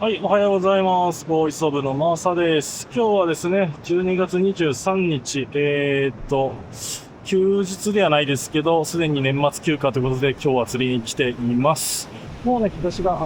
はい、おはようございます。ボーイスオブのマーサです。今日はですね、12月23日、休日ではないですけど、すでに年末休暇ということで、今日は釣りに来ています。もうね、日が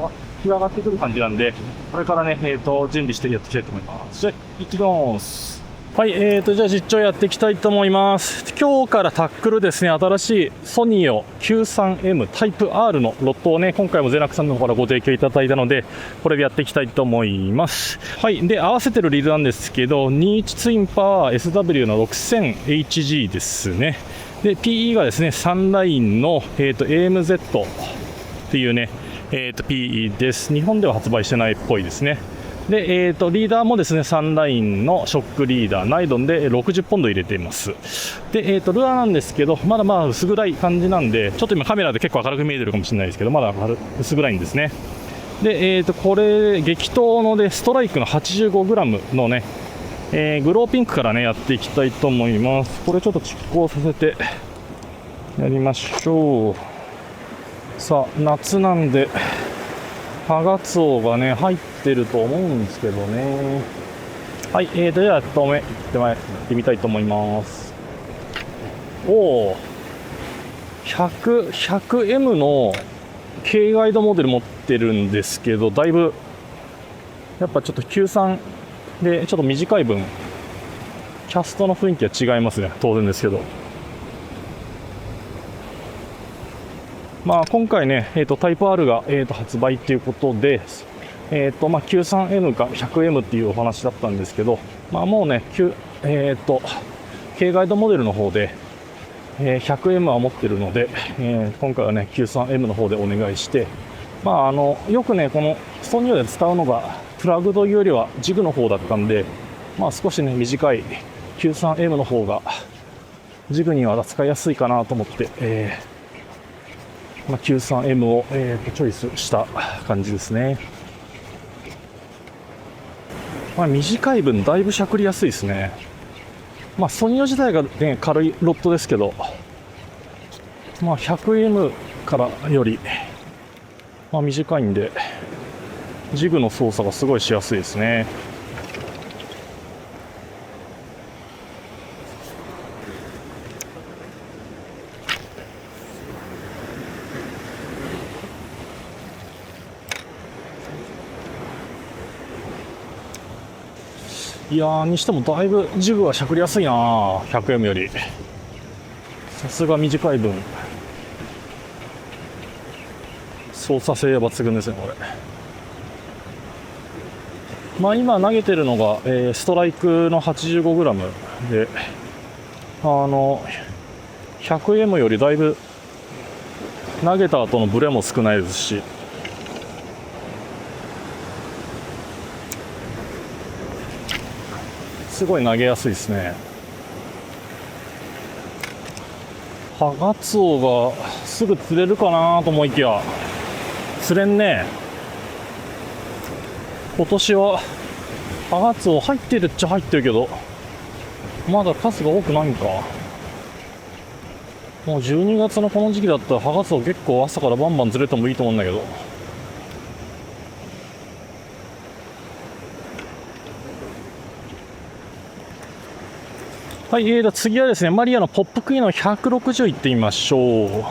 上がってくる感じなんで、これからね、準備してやっていきたいと思います。じゃあ、行きます。はい、じゃあ実況やっていきたいと思います。今日からタックルですね、新しいソニーを 93M タイプ R のロットをね、今回もゼナクさんの方からご提供いただいたので、これでやっていきたいと思います。はい、で、合わせてるリールなんですけど、21ツインパワー SW の 6000HG ですね。で、PE がですね、サンラインの、AMZ っていうね、PE です。日本では発売してないっぽいですね。で、リーダーもですね、サンラインのショックリーダー、ナイドンで60ポンド入れています。で、ルアーなんですけど、まだまあ薄暗い感じなんで、ちょっと今カメラで結構明るく見えてるかもしれないですけど、まだ薄暗いんですね。で、これ、激闘ので、ストライクの 85g のね、グローピンクからね、やっていきたいと思います。これちょっと蓄光させてやりましょう。さあ、夏なんで、ハガツオがね、入ってると思うんですけどね。はい、じゃあ、1投目、行ってみたいと思います。おお、100M の K ガイドモデル持ってるんですけど、だいぶ、やっぱちょっと93で、ちょっと短い分、キャストの雰囲気は違いますね、当然ですけど。まあ、今回ね、タイプ R が、発売ということで、93M か 100M っていうお話だったんですけど、まあ、もうね、K ガイドモデルの方で、100M は持ってるので、今回はね、93M の方でお願いして、まあ、よくね、このソニーで使うのが、プラグというよりはジグの方だったんで、まあ、少しね、短い 93M の方が、ジグには使いやすいかなと思って、93M を、チョイスした感じですね。まあ、短い分だいぶしゃくりやすいですね。まあ、ソニオ自体が、ね、軽いロットですけど、まあ、100M からより、まあ、短いんでジグの操作がすごいしやすいですね。いやー、にしてもだいぶジグはしゃくりやすいな、100M より。さすが短い分操作性抜群ですね、これ。まあ、今投げてるのが、ストライクの 85g で、100M よりだいぶ投げた後のブレも少ないですし、すごい投げやすいですね。ハガツオがすぐ釣れるかなと思いきや釣れんね。今年はハガツオ入ってるっちゃ入ってるけど、まだ数が多くないんか。もう12月のこの時期だったらハガツオ結構朝からバンバン釣れてもいいと思うんだけど。はい、次はですね、マリアのポップクイーンの160いってみましょう。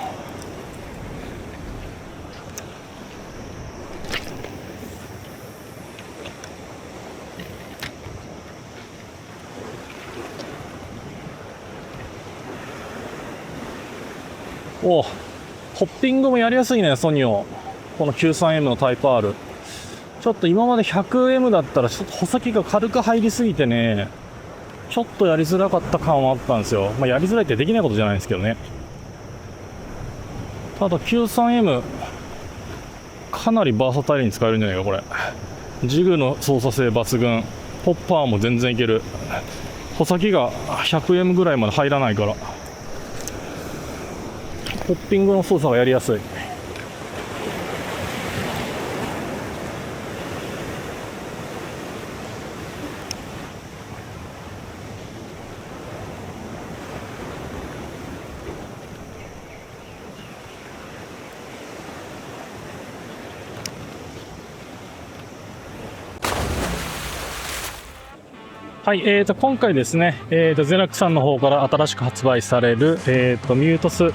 お、ホッピングもやりやすいね、ソニオ。この 93M のタイプ R。ちょっと今まで 100M だったらちょっと穂先が軽く入りすぎてね、ちょっとやりづらかった感はあったんですよ。まあ、やりづらいってできないことじゃないんですけどね。ただ 93M かなりバーサタイルに使えるんじゃないかこれ。ジグの操作性抜群、ホッパーも全然いける。穂先が 100M ぐらいまで入らないからホッピングの操作がやりやすい。はい、今回ですね、ゼラックさんの方から新しく発売される、ミュートス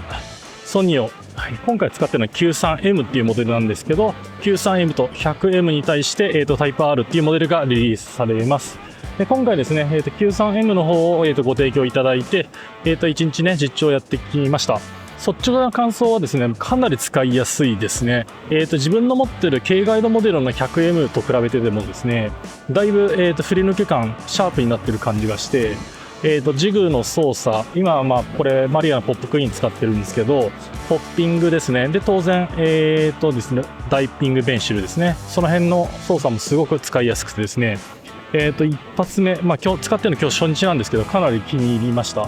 ソニオ、はい、今回使っているのは 93M っていうモデルなんですけど、93M と 100M に対して、タイプ R っていうモデルがリリースされます。で今回ですね、93M の方を、ご提供いただいて、1日ね、実調やってきました。率直な感想はですね、かなり使いやすいですね。自分の持ってる軽ガイドモデルの 100M と比べてでもですね、だいぶ、振り抜け感、シャープになってる感じがして、ジグの操作、今はこれマリアのポップクイーン使ってるんですけど、ポッピングですね。で、当然、ですね、ダイピングベンシルですね。その辺の操作もすごく使いやすくてですね、一発目、今日使ってるの今日初日なんですけど、かなり気に入りました。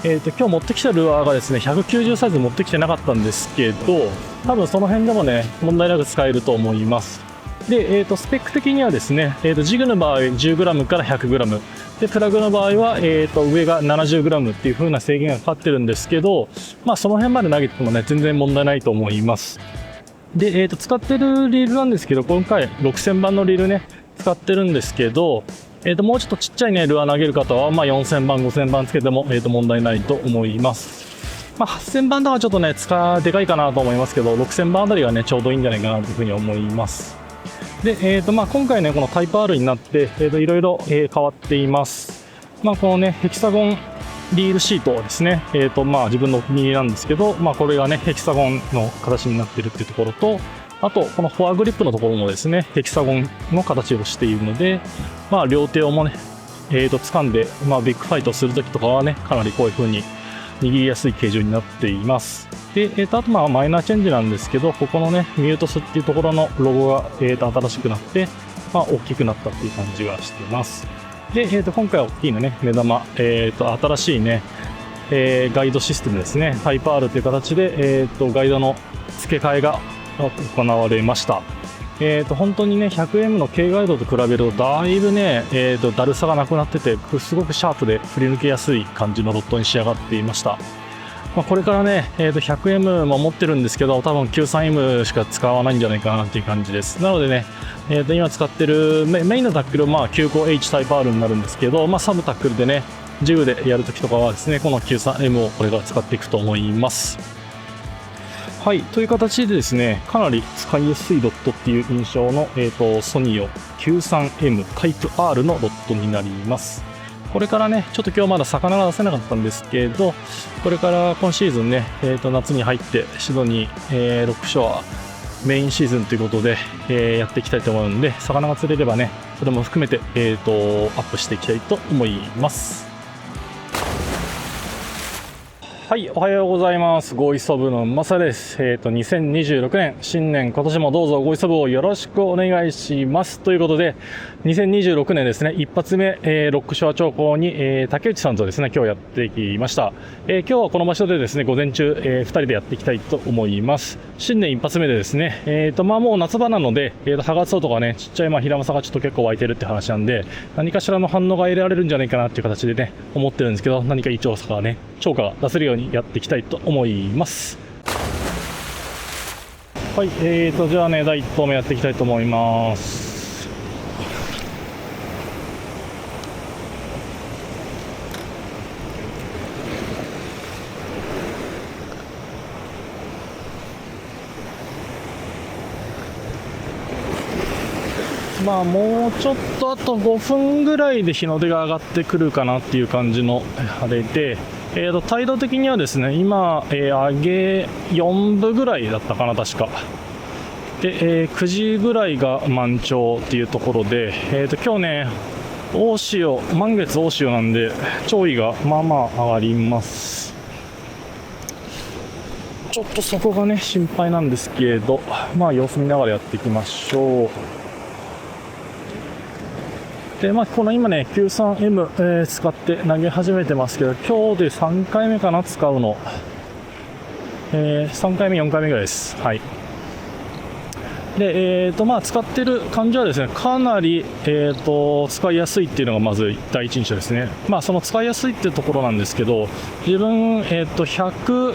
今日持ってきたルアーがですね、190サイズ持ってきてなかったんですけど、多分その辺でもね、問題なく使えると思います。で、スペック的にはですね、ジグの場合 10g から 100g。で、プラグの場合は、上が 70g っていう風な制限がかかってるんですけど、その辺まで投げてもね、全然問題ないと思います。で、使ってるリールなんですけど、今回6000番のリールね、使ってるんですけど、もうちょっとちっちゃいね、ルアー投げる方は、4000番、5000番つけても、問題ないと思います。8000番とかちょっとね、でかいかなと思いますけど、6000番あたりがね、ちょうどいいんじゃないかなというふうに思います。で、今回ね、このタイプ R になって、いろいろ、変わっています。このね、ヘキサゴンリールシートですね、自分のお気に入りなんですけど、これがね、ヘキサゴンの形になっているっていうところと、あと、このフォアグリップのところもですね、ヘキサゴンの形をしているので、両手をもね、掴んで、ビッグファイトするときとかはね、かなりこういう風に握りやすい形状になっています。で、あとマイナーチェンジなんですけど、ここのね、ミュートスっていうところのロゴが、新しくなって、大きくなったっていう感じがしています。で、今回大きいのね、目玉、新しいね、ガイドシステムですね、タイプ R という形で、ガイドの付け替えが行われました。本当にね、100M の軽ガイドと比べるとだいぶね、だるさがなくなってて、すごくシャープで振り抜けやすい感じのロッドに仕上がっていました。これからね、100M も持ってるんですけど、多分 93M しか使わないんじゃないかなっていう感じです。なのでね、今使ってるメインのタックルは95H タイプ R になるんですけど、サブタックルでね、ジグでやるときとかはですね、この 93M をこれから使っていくと思います。はい、という形でですね、かなり使いやすいロッドっていう印象の、ソニー 93M タイプ R のロッドになります。これからね、ちょっと今日まだ魚が出せなかったんですけど、これから今シーズンね、夏に入ってシドニー、ロックショアメインシーズンということで、やっていきたいと思うので、魚が釣れればね、それも含めて、アップしていきたいと思います。はい、おはようございます。ゴイソブのマサです。2026年、新年、今年もどうぞゴイソブをよろしくお願いします。ということで、2026年ですね、一発目、ロックショア長考に、竹内さんとですね、今日やってきました。今日はこの場所でですね、午前中、2人でやっていきたいと思います。新年一発目でですね、もう夏場なので、ハガツオとかね、ちっちゃいヒラマサがちょっと結構湧いてるって話なんで、何かしらの反応が得られるんじゃないかなっていう形でね、思ってるんですけど、何かいい調査がね、超過が出せるようにやっていきたいと思います。はい、じゃあね、第1投目やっていきたいと思います。もうちょっとあと5分ぐらいで日の出が上がってくるかなっていう感じのあれで、態度的にはですね、今、上げ4分ぐらいだったかな、確か。で、9時ぐらいが満潮っていうところで、今日ね、大潮、満月大潮なんで、潮位が上がります。ちょっとそこがね、心配なんですけど、様子見ながらやっていきましょう。で、この今ね、93M、使って投げ始めてますけど、今日で3回目かな、使うの。3回目、4回目ぐらいです。はい。で、使ってる感じはですね、かなり、使いやすいっていうのがまず第一印象ですね。その使いやすいっていうところなんですけど、自分、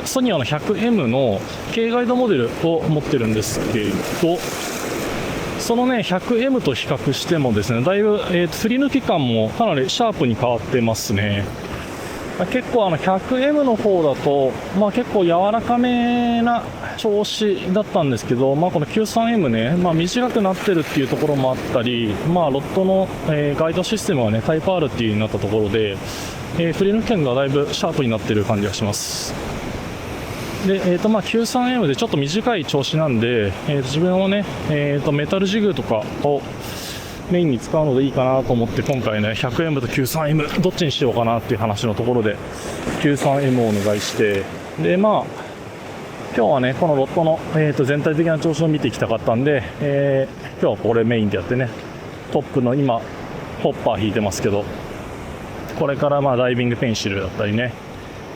ソニアの 100M の軽ガイドモデルを持ってるんですけど、そのね 100M と比較してもですね、だいぶ、振り抜き感もかなりシャープに変わってますね。結構100M の方だと、結構柔らかめな調子だったんですけど、この 93M ね、短くなってるっていうところもあったり、ロッドの、ガイドシステムはねタイプ R っていう風になったところで、振り抜き感がだいぶシャープになってる感じがします。で、93M でちょっと短い調子なんで、自分はね、メタルジグとかをメインに使うのでいいかなと思って、今回ね 100M と 93M どっちにしようかなっていう話のところで 93M をお願いして、で今日はねこのロットの、全体的な調子を見ていきたかったんで、今日はこれメインでやってね、トップの今ホッパー引いてますけど、これからダイビングペンシルだったりね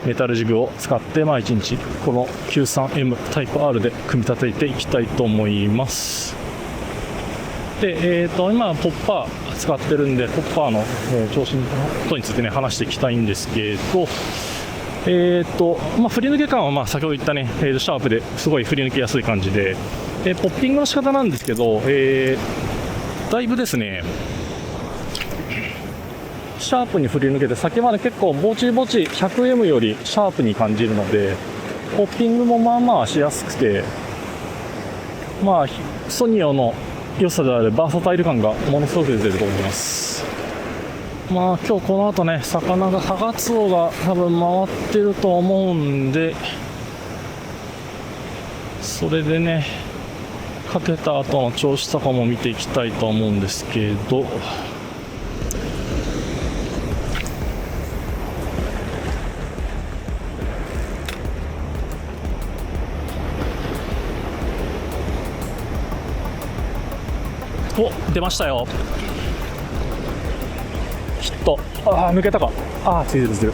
メタルジグを使って1日この 93M タイプ R で組み立てていきたいと思います。で、今ポッパー使ってるんで、ポッパーの、調子のことについてね話していきたいんですけど、振り抜け感は先ほど言ったね、シャープですごい振り抜けやすい感じで、ポッピングの仕方なんですけど、だいぶですねシャープに振り抜けて、先まで結構ぼちぼち 100M よりシャープに感じるので、ポッピングもしやすくて、ソニオの良さであるバーサタイル感がものすごく出てると思います。今日この後ね魚がハガツオが多分回ってると思うんで、それでねかけた後の調子とかも見ていきたいと思うんですけど、出ましたよ。ヒット。抜けたか。ついてるついてる。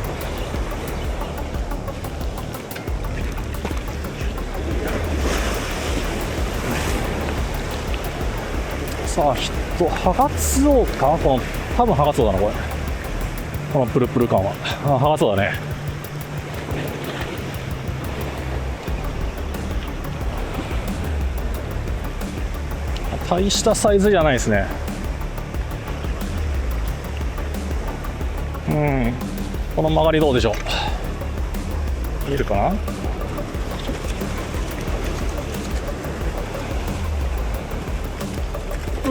さあヒット。ハガツオか、この多分ハガツオだなこれ。このプルプル感はハガツオだね。大したサイズじゃないですね。この曲がりどうでしょう。見えるかな。よ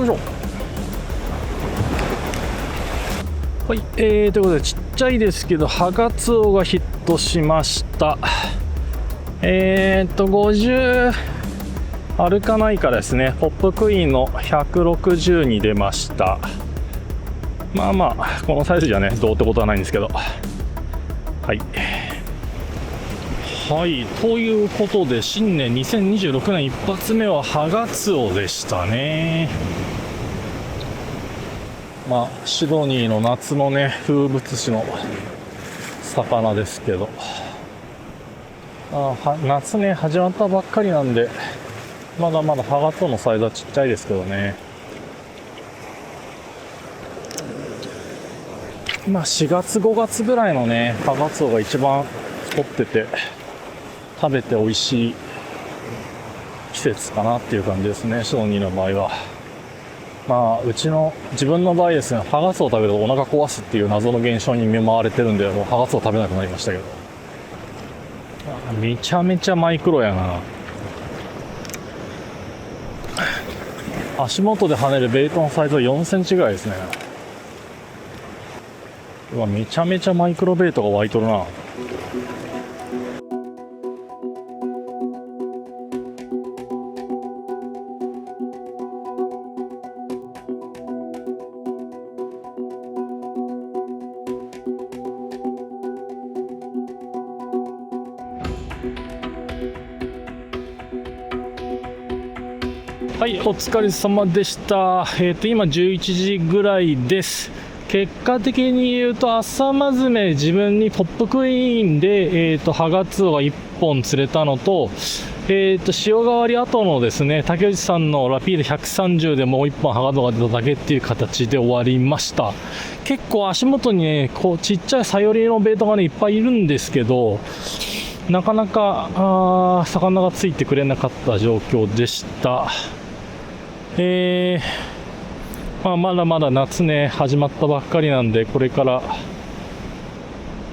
いしょ。はい、ということでちっちゃいですけどハガツオがヒットしました。50歩かないからですね、ポップクイーンの160に出ました。このサイズじゃねどうってことはないんですけど、はいということで新年2026年一発目はハガツオでしたね。シドニーの夏のね風物詩の魚ですけど、夏ね始まったばっかりなんでまだまだハガツオのサイズはちっちゃいですけどね。4月5月ぐらいのねハガツオが一番取ってて食べて美味しい季節かなっていう感じですね、シドニーの場合は。自分の場合ですね、ハガツオを食べるとお腹壊すっていう謎の現象に見舞われてるんで、もうハガツオ食べなくなりましたけど、めちゃめちゃマイクロやな。足元で跳ねるベイトのサイズは4センチぐらいですね。めちゃめちゃマイクロベイトが湧いとるな。はい、お疲れ様でした。今11時ぐらいです。結果的に言うと朝まずめ自分にポップクイーンで、ハガツオが1本釣れたのと、潮変わり後のですね竹内さんのラピード130でもう1本ハガツオが出ただけっていう形で終わりました。結構足元にねこうちっちゃいサヨリのベイトがねいっぱいいるんですけど、なかなか魚がついてくれなかった状況でした。まだまだ夏ね、始まったばっかりなんで、これから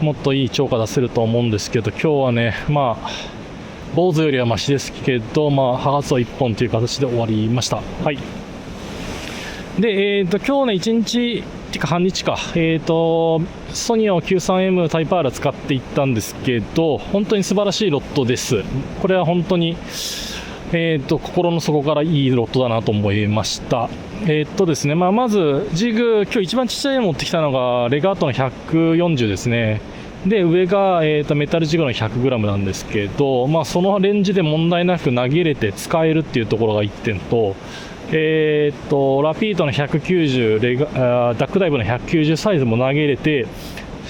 もっといい超過出せると思うんですけど、今日はね、坊主よりはマシですけど、ハガツを1本という形で終わりました。はい。で、今日ね、1日、てか半日か、ソニーを Q3M タイプ R 使っていったんですけど、本当に素晴らしいロットです。これは本当に、心の底からいいロットだなと思いました。ですね、まず、ジグ、今日一番ちっちゃいの持ってきたのが、レガートの140ですね。で、上が、メタルジグの 100g なんですけど、そのレンジで問題なく投げれて使えるっていうところが1点と、ラピードの190、ダックダイブの190サイズも投げれて、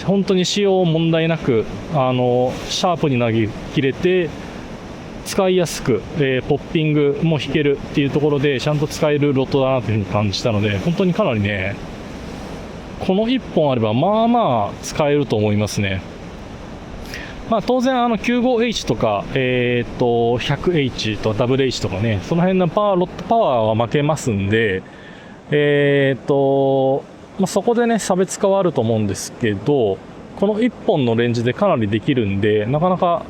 本当に使用問題なく、シャープに投げ切れて、使いやすく、ポッピングも引けるっていうところで、ちゃんと使えるロットだなというふうに感じたので、本当にかなりね、この1本あれば、使えると思いますね。当然、95H とか、100H と WH とかね、その辺のロットパワーは負けますんで、そこでね、差別化はあると思うんですけど、この1本のレンジでかなりできるんで、なかなか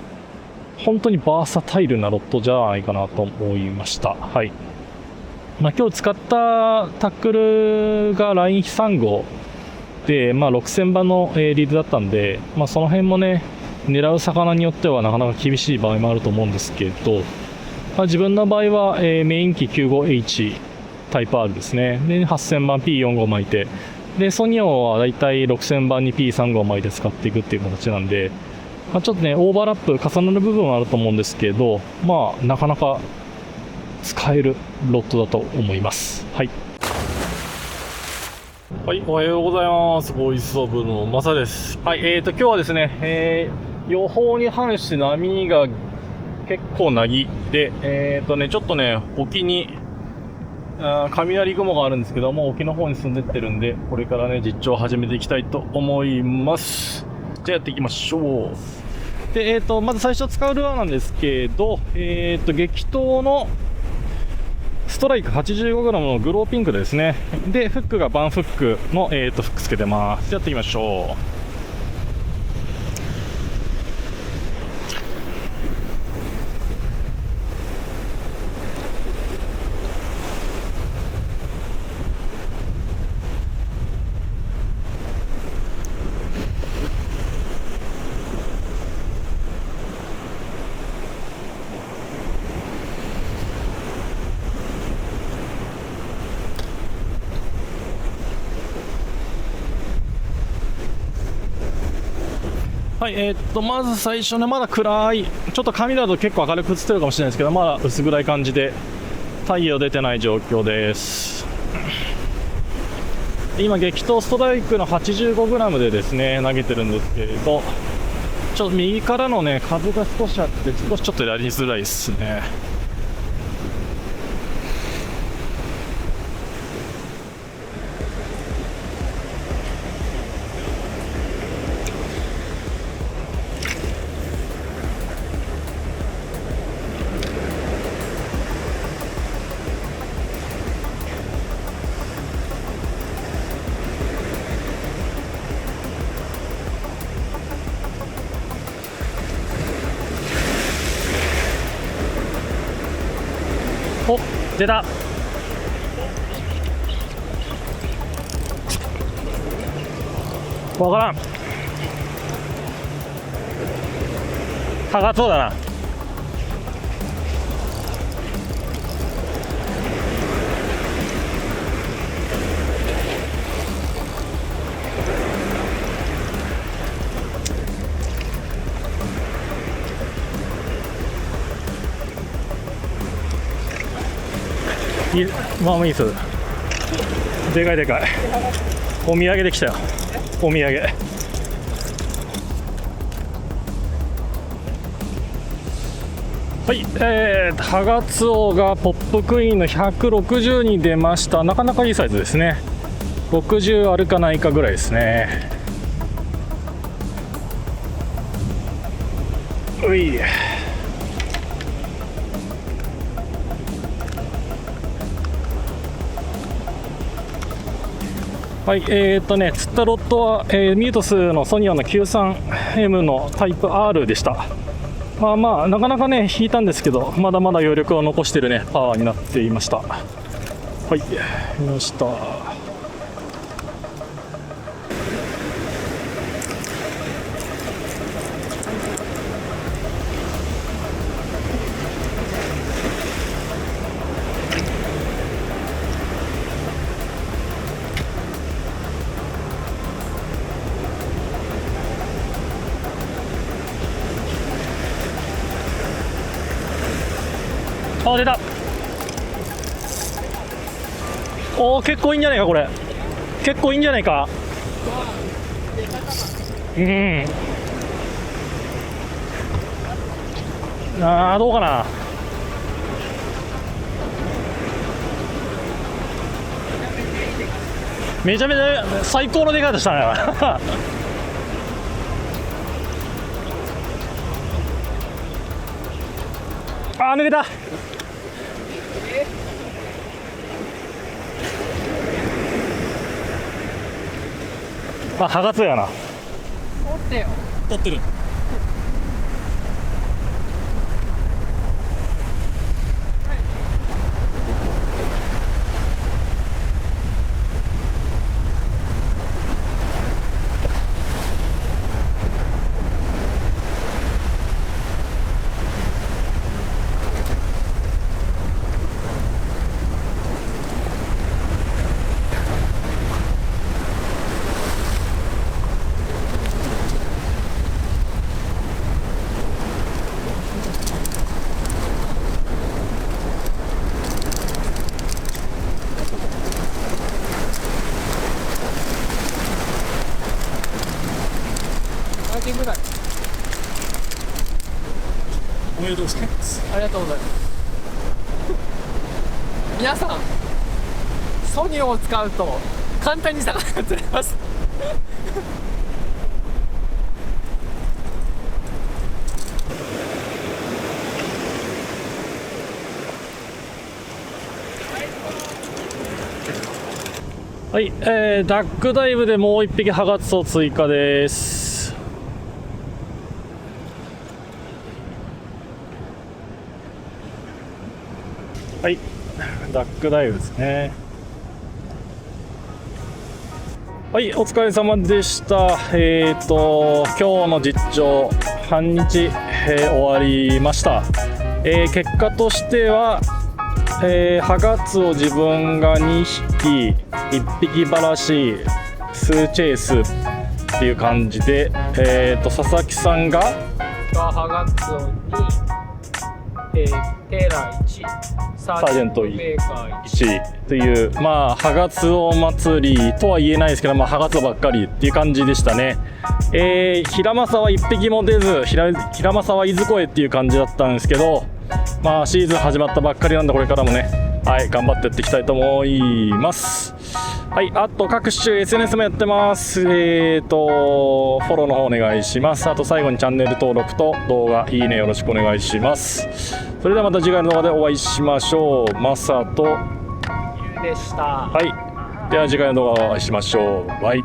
本当にバーサタイルなロットじゃないかなと思いました。はい。今日使ったタックルがライン3号で、6000番のリードだったんで、その辺もね、狙う魚によってはなかなか厳しい場合もあると思うんですけど、自分の場合は、メイン機 95H タイプ R ですね。で、8000番 P45 巻いて、で、ソニオはだいたい6000番に P35 巻いて使っていくっていう形なんで、ちょっとね、オーバーラップ重なる部分はあると思うんですけど、なかなか使えるロットだと思います。はい。はい、おはようございます。ボイスオブのマサです。はい、今日はですね、予報に反して波が結構なぎで、ちょっとね、沖に雷雲があるんですけども、沖の方に進んでってるんで、これからね、実況を始めていきたいと思います。じゃあやっていきましょう。で、まず最初使うルアーなんですけど、激闘のストライク 85g のグローピンクですね。で、フックがバンフックの、フックつけてます。やっていきましょう。はい、まず最初ね、まだ暗い、ちょっと髪だと結構明るく映ってるかもしれないですけど、まだ薄暗い感じで、太陽出てない状況です。今、激闘ストライクの 85g でですね、投げてるんですけれど、ちょっと右からのね、風が少しあって、少しちょっとやりづらいですね。お、出た。わからん。高そうだな。いい、まあいいです。でかいでかい。お土産できたよ。お土産。はい、ハガツオがポップクイーンの160に出ました。なかなかいいサイズですね。60あるかないかぐらいですね。うい。はい、釣ったロットは、ミュートスのソニアの 93M のタイプ R でした。まあなかなかね引いたんですけど、まだまだ余力を残しているねパワーになっていました。はい、見ました。あ、出た。おー、結構いいんじゃないかこれ。結構いいんじゃないか。うん。どうかな。めちゃめちゃ最高の出方したね。抜けた。ハガツやな。取ってる。ぐらい。おめでとうございます。ありがとうございます。皆さん、ソニーを使うと簡単に魚が釣れます。はい、ダックダイブでもう一匹ハガツオ追加です。はい、ダックダイブですね。はい、お疲れ様でした。今日の実況半日、終わりました。結果としては、ハガツオ自分が2匹、1匹バラシ、数チェイスっていう感じで、佐々木さんがハガツオに、テラ1、サージェントメーカー1という、ハガツオ祭りとは言えないですけど、ハガツオばっかりっていう感じでしたね。平正は1匹も出ず、平正はいずこへっていう感じだったんですけど、シーズン始まったばっかりなんで、これからもね、はい、頑張ってやっていきたいと思います。はい、あと各種 SNS もやってます。フォローの方お願いします。あと最後にチャンネル登録と動画いいねよろしくお願いします。それではまた次回の動画でお会いしましょう。マサとゆうでした。はい、では次回の動画でお会いしましょう。バイ。